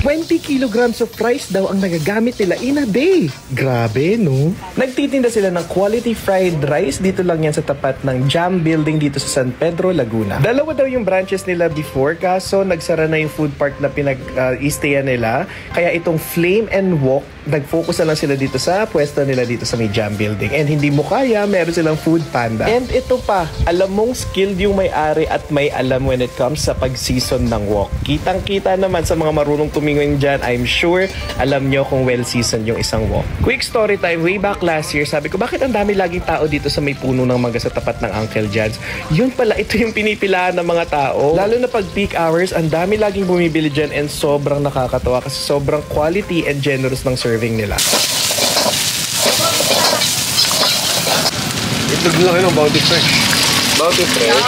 20 kilograms of rice daw ang nagagamit nila in a day. Grabe, no? Nagtitinda sila ng quality fried rice. Dito lang yan sa tapat ng Jam Building dito sa San Pedro, Laguna. Dalawa daw yung branches nila before, kaso nagsara na yung food park na pinag-stayan nila. Kaya itong Flame and Walk, nag-focus na lang sila dito sa pwesto nila dito sa may Jam Building. And hindi mo kaya, meron silang Food Panda. And ito pa, alam mong skilled yung may-ari at may alam when it comes sa pag-season ng wok. Kitang-kita naman sa mga marunong tumingon dyan, I'm sure alam nyo kung well-seasoned yung isang wok. Quick story time, way back last year, sabi ko, bakit ang dami laging tao dito sa may puno ng mangga sa tapat ng Uncle John's? Yun pala, ito yung pinipilaan ng mga tao. Lalo na pag peak hours, ang dami laging bumibili dyan and sobrang nakakatawa kasi sobrang quality and generous ng serving nila. Itlog lang yun, Bounty Fresh. Bounty Fresh?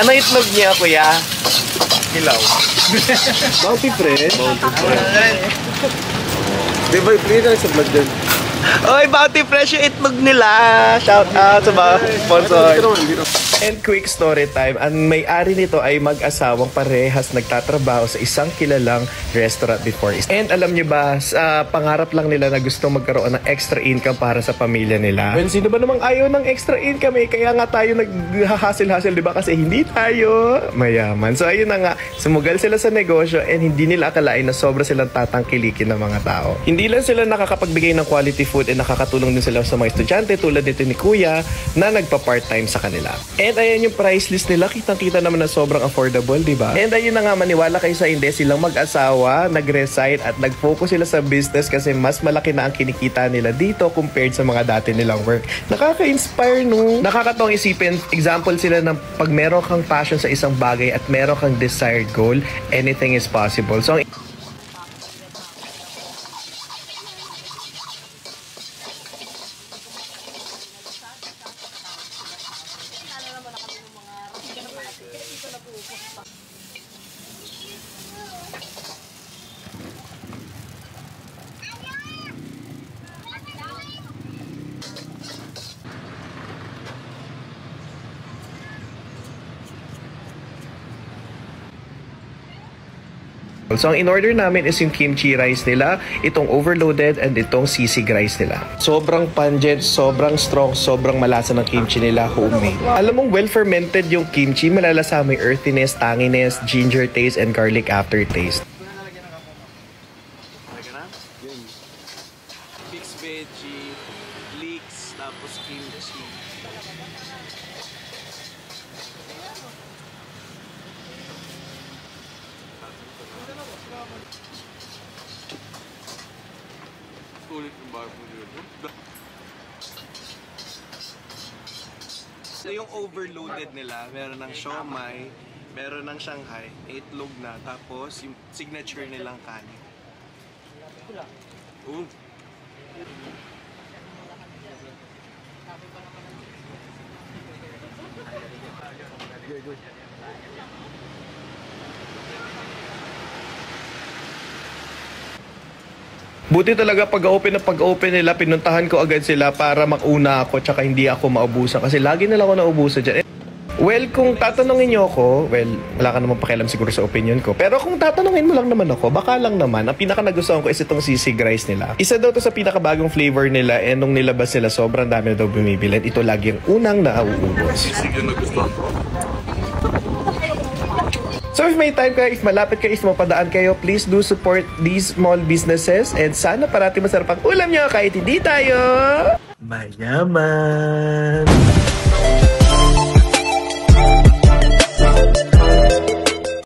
Ano itlog niya, kuya? Hilaw. Bounty Fresh? Bounty Fresh. Di ba, play na sa vlog din. Oy, Bounty Fresh yung itlog nila! Shout out sa mga sponsor. And quick story time, ang may-ari nito ay mag-asawang parehas nagtatrabaho sa isang kilalang restaurant before. And alam niyo ba, sa pangarap lang nila na gusto magkaroon ng extra income para sa pamilya nila. Well, sino ba namang ayaw ng extra income eh? Kaya nga tayo nag-hustle-hustle, di ba? Kasi hindi tayo mayaman. So ayun na nga, sumugal sila sa negosyo and hindi nila akalain na sobra silang tatangkilikin ng mga tao. Hindi lang sila nakakapagbigay ng quality food and nakakatulong din sila sa mga estudyante tulad dito ni Kuya na nagpa-part-time sa kanila. And ayan yung price list nila. Kitang-kita naman na sobrang affordable, di ba? And ayun na nga, maniwala kayo sa hindi, silang mag-asawa, nag-resign at nag-focus sila sa business kasi mas malaki na ang kinikita nila dito compared sa mga dati nilang work. Nakaka-inspire, no? Nakakatawang isipin, example sila ng pag meron kang passion sa isang bagay at meron kang desired goal, anything is possible. So, so, ang in-order namin is yung kimchi rice nila, itong overloaded, and itong sisig rice nila. Sobrang pungent, sobrang strong, sobrang malasa ng kimchi nila, homemade. Alam mong well-fermented yung kimchi, malalasa mo yung earthiness, tanginess, ginger taste, and garlic aftertaste. Mixed veggie, leeks, tapos kimchi. Ulit yung barbecue dito. So yung overloaded nila, meron ng siomai, meron ng Shanghai, itlog na, tapos yung signature nilang kanin. Buti talaga pag-open nila, pinuntahan ko agad sila para mauna ako tsaka hindi ako maubusan kasi lagi nila ako naubusan dyan. Well, kung tatanungin niyo ako, well, wala ka namang pakialam siguro sa opinion ko. Pero kung tatanungin mo lang naman ako, baka lang naman, ang pinaka nagustuhan ko is itong sisig rice nila. Isa daw to sa pinakabagong flavor nila and nung nilabas sila, sobrang dami na daw bumibili. Ito lagi yung unang nauubos. Sisig yung nagustuhan ko. So if may time kayo, if malapit kayo, if mapadaan kayo, please do support these small businesses and sana parati masarap ang ulam nyo kahit hindi tayo mayaman.